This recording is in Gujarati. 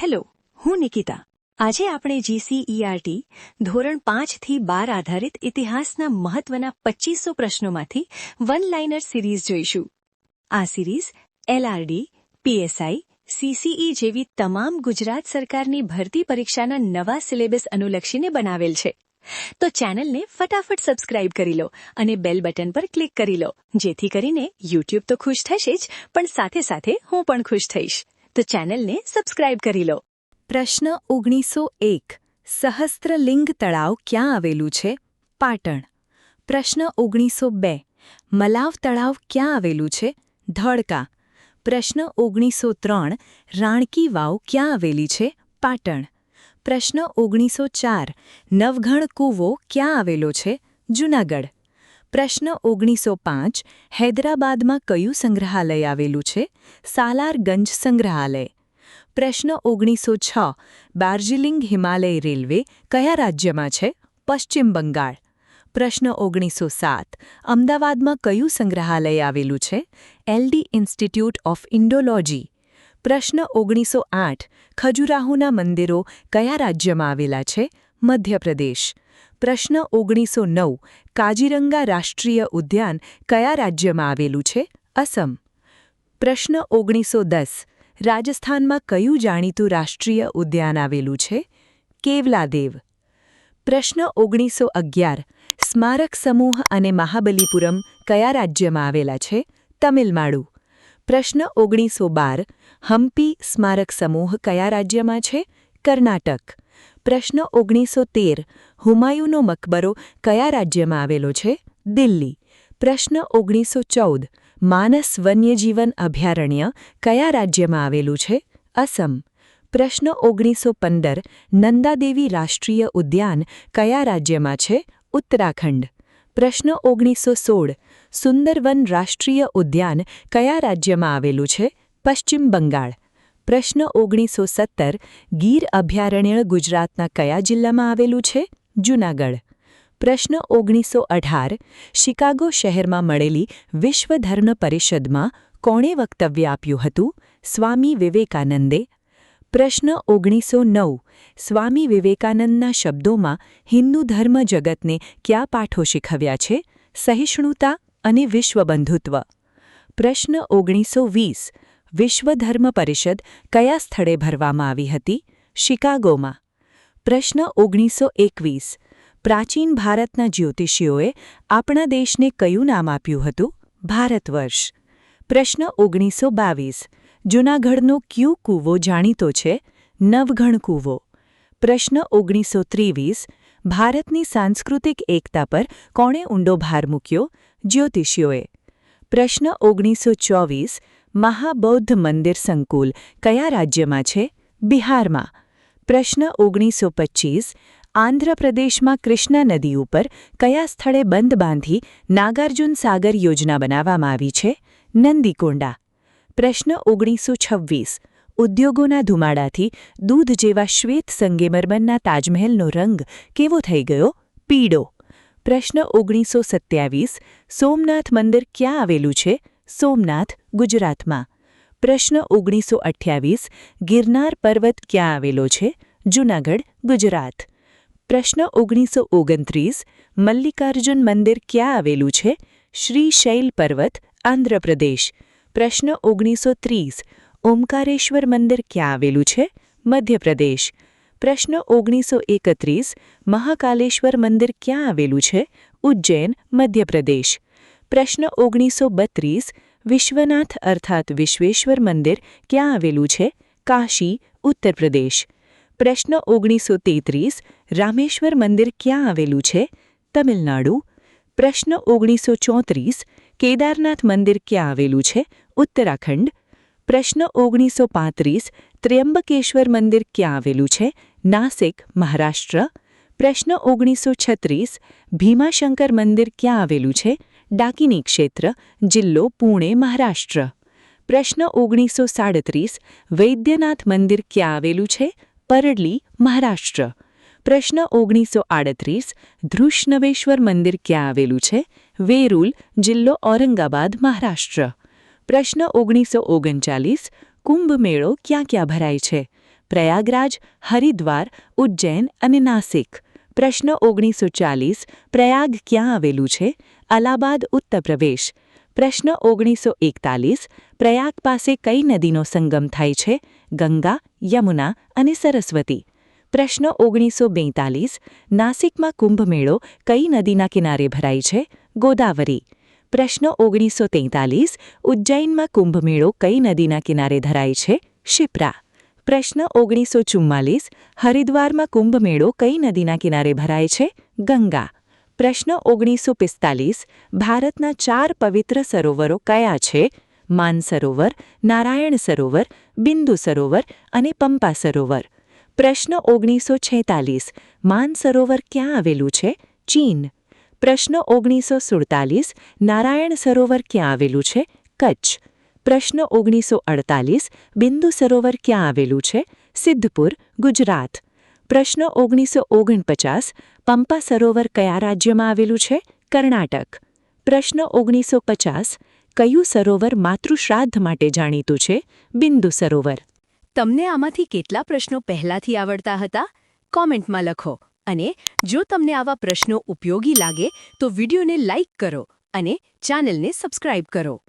હેલો, હું નિકિતા. આજે આપણે GCERT ધોરણ 5 થી 12 આધારિત ઇતિહાસના મહત્વના 2500 પ્રશ્નોમાંથી વન લાઇનર સિરીઝ જોઈશું. આ સિરીઝ LRD, PSI, CCE જેવી તમામ ગુજરાત સરકારની ભરતી પરીક્ષાના નવા સિલેબસ અનુલક્ષીને બનાવેલ છે. તો ચેનલને ફટાફટ સબસ્ક્રાઇબ કરી લો અને બેલ બટન પર ક્લિક કરી લો, જેથી કરીને YouTube તો ખુશ થશે જ, પણ સાથે સાથે હું પણ ખુશ થઈશ. તો ચેનલને સબસ્ક્રાઇબ કરી લો. પ્રશ્ન 1901 સહસ્ત્રલિંગ તળાવ ક્યાં આવેલું છે? પાટણ. પ્રશ્ન 1902 મલાવ તળાવ ક્યાં આવેલું છે? ધોળકા. પ્રશ્ન 1903 રાણકી વાવ ક્યાં આવેલી છે? પાટણ. પ્રશ્ન 1904 નવઘણ કૂવો ક્યાં આવેલો છે? જૂનાગઢ. પ્રશ્ન 1905 હૈદરાબાદમાં કયું સંગ્રહાલય આવેલું છે? સાલારગંજ સંગ્રહાલય. પ્રશ્ન 1906 દાર્જિલિંગ હિમાલય રેલવે કયા રાજ્યમાં છે? પશ્ચિમ બંગાળ. પ્રશ્ન 1907 અમદાવાદમાં કયું સંગ્રહાલય આવેલું છે? LD institute of Indology. પ્રશ્ન 1908 ખજુરાહોના મંદિરો કયા રાજ્યમાં આવેલા છે? મધ્યપ્રદેશ. પ્રશ્ન 1909 કાજીરંગા રાષ્ટ્રીય ઉદ્યાન કયા રાજ્યમાં આવેલું છે? અસમ. પ્રશ્ન 1910 રાજસ્થાનમાં કયું જાણીતું રાષ્ટ્રીય ઉદ્યાન આવેલું છે? કેવલાદેવ. પ્રશ્ન 1911 સ્મારક સમૂહ અને મહાબલીપુરમ કયા રાજ્યમાં આવેલા છે? તમિલનાડુ. પ્રશ્ન 1912 હમ્પી સ્મારક સમૂહ કયા રાજ્યમાં છે? કર્ણાટક. પ્રશ્ન 1913 હુમાયુનો મકબરો કયા રાજ્યમાં આવેલો છે? દિલ્હી. પ્રશ્ન 1914 માનસ વન્યજીવન અભયારણ્ય કયા રાજ્યમાં આવેલું છે? અસમ. પ્રશ્ન 1915 નંદાદેવી રાષ્ટ્રીય ઉદ્યાન કયા રાજ્યમાં છે? ઉત્તરાખંડ. પ્રશ્ન 1916 સુંદરવન રાષ્ટ્રીય ઉદ્યાન કયા રાજ્યમાં આવેલું છે? પશ્ચિમ બંગાળ. પ્રશ્ન 1917 ગીર અભયારણ્ય ગુજરાતના કયા જિલ્લામાં આવેલું છે? જૂનાગઢ. પ્રશ્ન 1918 શિકાગો શહેરમાં મળેલી વિશ્વ ધર્મ પરિષદમાં કોણે વક્તવ્ય આપ્યું હતું? સ્વામી વિવેકાનંદે. પ્રશ્ન 1909 સ્વામી વિવેકાનંદના શબ્દોમાં હિન્દુ ધર્મ જગતને કયા પાઠો શીખવ્યા છે? સહિષ્ણુતા અને વિશ્વબંધુત્વ. પ્રશ્ન 1920 વિશ્વ ધર્મ પરિષદ કયા સ્થળે ભરવામાં આવી હતી? શિકાગોમાં. પ્રશ્ન 1921 પ્રાચીન ભારતના જ્યોતિષીઓએ આપણા દેશને કયું નામ આપ્યું હતું? ભારતવર્ષ. પ્રશ્ન 1922 જૂનાગઢનો કયો કૂવો જાણીતો છે? નવઘણ કૂવો. પ્રશ્ન 1923 ભારતની સાંસ્કૃતિક એકતા પર કોણે ઊંડો ભાર મૂક્યો? જ્યોતિષીઓએ. પ્રશ્ન 1924 મહાબૌદ્ધ મંદિર સંકુલ કયા રાજ્યમાં છે? બિહારમાં. પ્રશ્ન 1925 આંધ્રપ્રદેશમાં કૃષ્ણા નદી ઉપર કયા સ્થળે બંધ બાંધી નાગાર્જુન સાગર યોજના બનાવવામાં આવી છે? નંદીકોંડા. પ્રશ્ન 1926 ઉદ્યોગોના ધુમાડાથી દૂધ જેવા શ્વેત સંગેમરમરના તાજમહેલનો રંગ કેવો થઈ ગયો? પીળો. પ્રશ્ન 1927 સોમનાથ મંદિર ક્યાં આવેલું છે? સોમનાથ, ગુજરાતમાં. પ્રશ્ન 1928 ગિરનાર પર્વત ક્યાં આવેલો છે? જૂનાગઢ, ગુજરાત. પ્રશ્ન 1929 મલ્લિકાર્જુન મંદિર ક્યાં આવેલું છે? શ્રીશૈલ પર્વત, આંધ્રપ્રદેશ. પ્રશ્ન 1930 ઓમકારેશ્વર મંદિર ક્યાં આવેલું છે? મધ્યપ્રદેશ. પ્રશ્ન 1931 મહાકાલેશ્વર મંદિર ક્યાં આવેલું છે? ઉજ્જૈન, મધ્યપ્રદેશ. પ્રશ્ન 1932 વિશ્વનાથ અર્થાત વિશ્વેશ્વર મંદિર ક્યાં આવેલું છે? કાશી, ઉત્તર પ્રદેશ. પ્રશ્ન 1933 રામેશ્વર મંદિર ક્યાં આવેલું છે? તમિલનાડુ. પ્રશ્ન 1934 કેદારનાથ મંદિર ક્યાં આવેલું છે? ઉત્તરાખંડ. પ્રશ્ન 1935 ત્ર્યંબકેશ્વર મંદિર ક્યાં આવેલું છે? નાસિક, મહારાષ્ટ્ર. પ્રશ્ન 1936 ભીમાશંકર મંદિર ક્યાં આવેલું છે? ડાકિની ક્ષેત્ર, જિલ્લો પુણે, મહારાષ્ટ્ર. પ્રશ્ન 1937 વૈદ્યનાથ મંદિર ક્યાં આવેલું છે? પરડલી, મહારાષ્ટ્ર. પ્રશ્ન 1938 ધૃષ્ણવેશ્વર મંદિર ક્યાં આવેલું છે? વેરુલ, જિલ્લો ઔરંગાબાદ, મહારાષ્ટ્ર. પ્રશ્ન 1939 કુંભ મેળો ક્યાં ક્યાં ભરાય છે? પ્રયાગરાજ, હરિદ્વાર, ઉજ્જૈન અને નાસિક. પ્રશ્ન 1940 પ્રયાગ ક્યાં આવેલું છે? અલ્હાબાદ, ઉત્તર પ્રદેશ. પ્રશ્ન 1941 પ્રયાગ પાસે કઈ નદીનો સંગમ થાય છે? ગંગા, યમુના અને સરસ્વતી. પ્રશ્ન 1942 નાસિકમાં કુંભ મેળો કઈ નદીના કિનારે ભરાય છે? ગોદાવરી. પ્રશ્ન 1943 ઉજ્જૈનમાં કુંભ મેળો કઈ નદીના કિનારે ધરાય છે? શિપ્રા. પ્રશ્ન 1944 હરિદ્વારમાં કુંભ મેળો કઈ નદીના કિનારે ભરાય છે? ગંગા. પ્રશ્ન 1945 ભારતના 4 પવિત્ર સરોવરો કયા છે? માનસરોવર, નારાયણ સરોવર, બિંદુ સરોવર અને પંપા સરોવર. પ્રશ્ન 1946 માનસરોવર ક્યાં આવેલું છે? ચીન. પ્રશ્ન 1947 નારાયણ સરોવર ક્યાં આવેલું છે? કચ્છ. પ્રશ્ન 1948 બિંદુ સરોવર ક્યાં આવેલું છે? સિદ્ધપુર, ગુજરાત. પ્રશ્ન 1949 પંપા સરોવર કયા રાજ્યમાં આવેલું છે? કર્ણાટક. પ્રશ્ન 1950 કયું સરોવર માતૃશ્રાદ્ધ માટે જાણીતું છે? બિંદુ સરોવર. તમને આમાંથી કેટલા પ્રશ્નો પહેલાથી આવડતા હતા? કોમેન્ટમાં લખો. અને જો તમને આવા પ્રશ્નો ઉપયોગી લાગે તો વિડીયોને લાઇક કરો અને ચેનલને સબસ્ક્રાઇબ કરો.